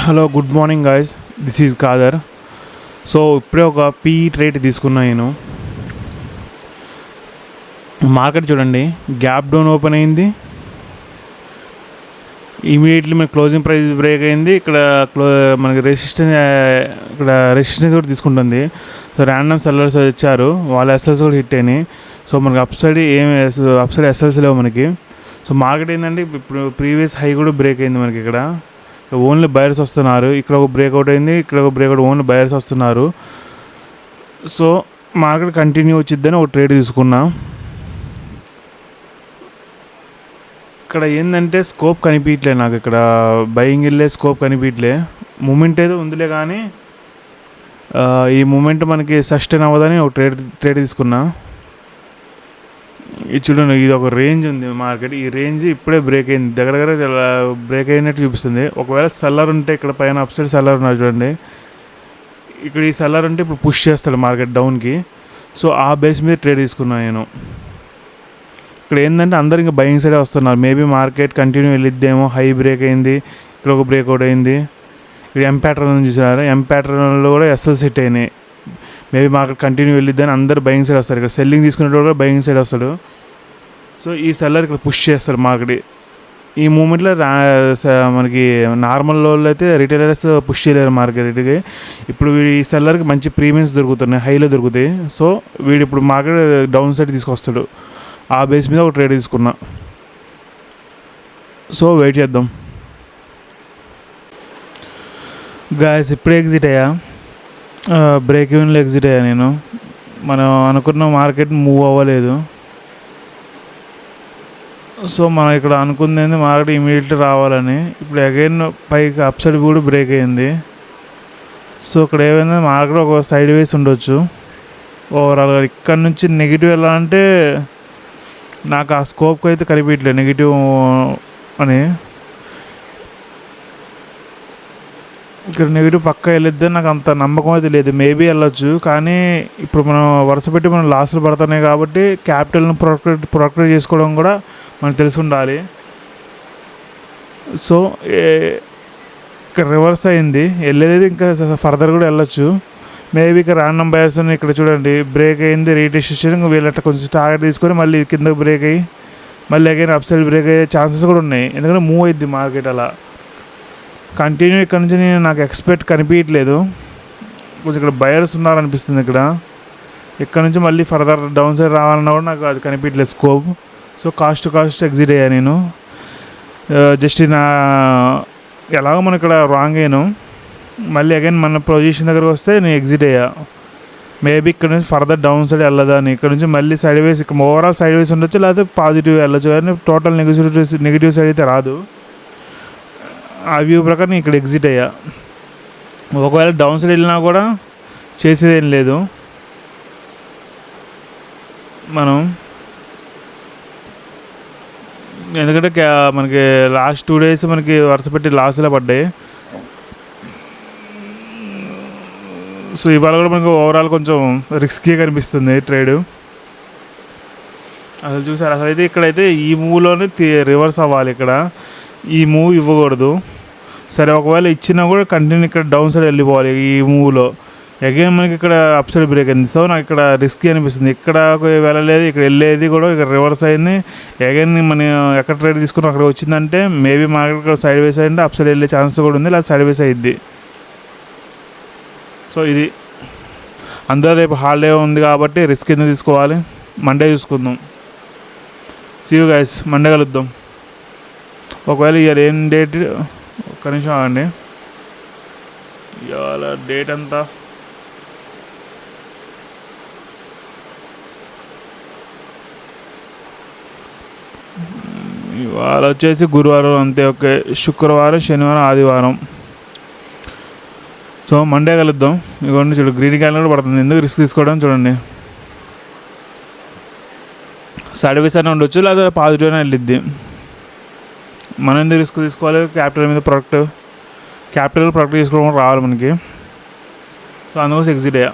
Hello good morning guys, this is Kadar. So ఇప్పుడే ఒక P trade తీసుకున్నా నేను. మార్కెట్ చూడండి, గ్యాప్ డౌన్ ఓపెన్ అయింది, ఇమీడియట్లీ మనకి క్లోజింగ్ ప్రైస్ బ్రేక్ అయింది. ఇక్కడ మనకి రెసిస్టెన్స్ కూడా తీసుకుంటుంది. సో ర్యాండమ్ సెల్లర్స్ వచ్చారు, వాళ్ళ ఎస్ఎస్ కూడా హిట్ అయినాయి. సో మనకి అప్ సైడ్ ఎస్ఎస్ లేవు మనకి. సో మార్కెట్ ఏంటంటే ఇప్పుడు ప్రీవియస్ హై కూడా బ్రేక్ అయింది మనకి. ఇక్కడ ఓన్లీ బయర్స్ వస్తున్నారు, ఇక్కడ ఒక బ్రేక్అవుట్ అయింది, ఇక్కడ ఒక బ్రేక్అవుట్, ఓన్లీ బయర్స్ వస్తున్నారు. సో మార్కెట్ కంటిన్యూ వచ్చిద్దని ఒక ట్రేడ్ తీసుకున్నా. ఇక్కడ ఏంటంటే స్కోప్ కనిపించలే నాకు, ఇక్కడ బయింగ్ వెళ్ళే స్కోప్ కనిపించలే. మూమెంట్ ఏదో ఉందిలే కానీ ఈ మూమెంట్ మనకి సస్టైన్ అవ్వదని ఒక ట్రేడ్ తీసుకున్నా. ఇది చూడండి, ఇది ఒక రేంజ్ ఉంది మార్కెట్. ఈ రేంజ్ ఇప్పుడే బ్రేక్ అయింది, దగ్గర బ్రేక్ అయినట్టు చూపిస్తుంది. ఒకవేళ సెల్లర్ ఉంటే ఇక్కడ పైన అప్ సైడ్ సెల్లర్ ఉన్నారు చూడండి, ఇక్కడ ఈ సెల్లర్ ఉంటే ఇప్పుడు పుష్ చేస్తాడు మార్కెట్ డౌన్కి. సో ఆ బేస్ మీద ట్రేడ్ తీసుకున్నాను నేను. ఇక్కడ ఏంటంటే అందరు ఇంకా బయింగ్ సైడే వస్తున్నారు. మేబీ మార్కెట్ కంటిన్యూ వెళ్ళిద్దేమో, హై బ్రేక్ అయింది, ఇక్కడ ఒక బ్రేక్అవుట్ అయింది. ఇక్కడ ఎం ప్యాటర్న్ చూసారు, ఎం ప్యాటర్న్లో కూడా ఎస్ఎస్ హిట్ అయినాయి. మేబీ మార్కెట్ కంటిన్యూ వెళ్ళిద్దని అందరు బయింగ్ సైడ్ వస్తారు. ఇక్కడ సెల్లింగ్ తీసుకునేటప్పుడు కూడా బయింగ్ సైడ్ వస్తాడు. సో ఈ సెల్లర్ ఇక్కడ పుష్ చేస్తారు మార్కెట్. ఈ మూమెంట్లో మనకి నార్మల్ వాళ్ళు అయితే రిటైలర్స్ పుష్ చేయలేరు మార్కెట్కి. ఇప్పుడు ఈ సెల్లర్కి మంచి ప్రీమియమ్స్ దొరుకుతున్నాయి, హైలో దొరుకుతాయి. సో వీడు ఇప్పుడు మార్కెట్ డౌన్ సైడ్ తీసుకొస్తాడు. ఆ బేస్ మీద ఒక ట్రేడ్ తీసుకున్నా. సో వెయిట్ చేద్దాం గాయస్. ఇప్పుడే ఎగ్జిట్ అయ్యా, బ్రేక్ ఈవెన్లో ఎగ్జిట్ అయ్యా నేను. మనం అనుకున్న మార్కెట్ మూవ్ అవ్వలేదు. సో మనం ఇక్కడ అనుకుంది మార్కెట్ ఇమీడియట్లీ రావాలని. ఇప్పుడు అగైన్ పైకి అప్ సైడ్ కూడా బ్రేక్ అయింది. సో ఇక్కడ ఏమైంది, మార్కెట్ ఒక సైడ్ వేస్ ఉండొచ్చు ఓవరాల్గా. ఇక్కడ నుంచి నెగిటివ్ ఎలా అంటే నాకు ఆ స్కోప్కి అయితే కనిపించలేదు నెగిటివ్ అని. ఇక్కడ నెగిటివ్ పక్కా వెళ్ళొద్దని నాకు అంత నమ్మకం అయితే లేదు. మేబీ వెళ్ళొచ్చు, కానీ ఇప్పుడు మనం వరుస పెట్టి మనం లాస్లు పడుతున్నాయి కాబట్టి క్యాపిటల్ను ప్రొటెక్ట్ చేసుకోవడం కూడా మనకు తెలిసి ఉండాలి. సో ఇక్కడ రివర్స్ అయింది, వెళ్ళేది ఇంకా ఫర్దర్ కూడా వెళ్ళొచ్చు. మేబీ ఇక్కడ ర్యాండమ్ బయర్స్ ఇక్కడ చూడండి, బ్రేక్ అయింది, రీటెస్టేషన్, వీళ్ళట్ట కొంచెం టార్గెట్ తీసుకొని మళ్ళీ కిందకు బ్రేక్ అయ్యి మళ్ళీ అగైన్ అప్ సైడ్ బ్రేక్ అయ్యే ఛాన్సెస్ కూడా ఉన్నాయి. ఎందుకంటే మూవ్ అయింది మార్కెట్ అలా కంటిన్యూ. ఇక్కడ నుంచి నాకు ఎక్స్పెక్ట్ కనిపించట్లేదు, కొంచెం ఇక్కడ బయర్స్ ఉన్నారనిపిస్తుంది. ఇక్కడ నుంచి మళ్ళీ ఫర్దర్ డౌన్ సైడ్ రావాలన్నా కూడా నాకు అది కనిపించలేదు స్కోప్. సో కాస్ట్ ఎగ్జిట్ అయ్యా నేను. జస్ట్ ఎలాగో మనం ఇక్కడ రాంగ్ అయ్యాను, మళ్ళీ అగైన్ మన పొజిషన్ దగ్గరకు వస్తే నేను ఎగ్జిట్ అయ్యా. మేబీ ఇక్కడ నుంచి ఫర్దర్ డౌన్ సైడ్ వెళ్ళదా అని. ఇక్కడ నుంచి మళ్ళీ సైడ్ వేస్, ఇక్కడ ఓవరాల్ సైడ్ వేస్ ఉండొచ్చు, లేకపోతే పాజిటివ్ వెళ్ళొచ్చు, కానీ టోటల్ నెగిటివ్ సైడ్ అయితే రాదు. ఆ వ్యూ ప్రకారం ఇక్కడ ఎగ్జిట్ అయ్యా. ఒకవేళ డౌన్ సైడ్ వెళ్ళినా కూడా చేసేదేం లేదు. మనం ఎందుకంటే మనకి లాస్ట్ 2 days మనకి వరుస పెట్టి లాస్లో పడ్డాయి. సో ఇవాళ కూడా మనకు ఓవరాల్ కొంచెం రిస్కీగా కనిపిస్తుంది ట్రేడ్. అసలు చూసారు, అసలు అయితే ఇక్కడైతే ఈ మూవ్లోనే రివర్స్ అవ్వాలి, ఇక్కడ ఈ మూవ్ ఇవ్వకూడదు. సరే ఒకవేళ ఇచ్చినా కూడా కంటిన్యూ ఇక్కడ డౌన్ సైడ్ వెళ్ళిపోవాలి ఈ మూవ్లో. అగైన్ మనకి ఇక్కడ అప్ సైడ్ బ్రేక్ అయింది. సో నాకు ఇక్కడ రిస్కీ అనిపిస్తుంది. ఇక్కడ వెళ్ళలేదు, ఇక్కడ వెళ్ళేది కూడా ఇక్కడ రివర్స్ అయింది. అగైన్ మనం ఎక్కడ ట్రేడ్ తీసుకుని అక్కడ వచ్చిందంటే మేబీ మార్కెట్ ఇక్కడ సైడ్ వేస్ అయింది, అప్ సైడ్ వెళ్ళే ఛాన్స్ కూడా ఉంది, లేదా సైడ్ వేస్ అయ్యిద్ది. సో ఇది అందరూ రేపు హాలిడే ఉంది కాబట్టి రిస్క్ ఎందుకు తీసుకోవాలి, మండే చూసుకుందాం. సీ యూ గైస్, మండే కలుద్దాం. ఒకవేళ ఇయర్ ఏం డేట్, ఒక్క నిమిషం ఆగండి, ఇవాళ డేట్ అంతా ఇవాళ వచ్చేసి గురువారం అంతే. ఓకే, శుక్రవారం, శనివారం, ఆదివారం. సో మండే కలుద్దాం. ఇదిగోండి చూడు, గ్రీన్ క్యాండిల్ కూడా పడుతుంది. ఎందుకు రిస్క్ తీసుకోవడం చూడండి. సైడ్ వేస్ అయినా ఉండొచ్చు, లేదా పాజిటివ్ అయినా వెళ్ళిద్ది. మనం ఎందుకు రిస్క్ తీసుకోవాలి, క్యాపిటల్ మీద ప్రొడక్ట్ తీసుకోవడం రావాలి మనకి. సో అందుకోసం ఎగ్జిట్ అయ్యా.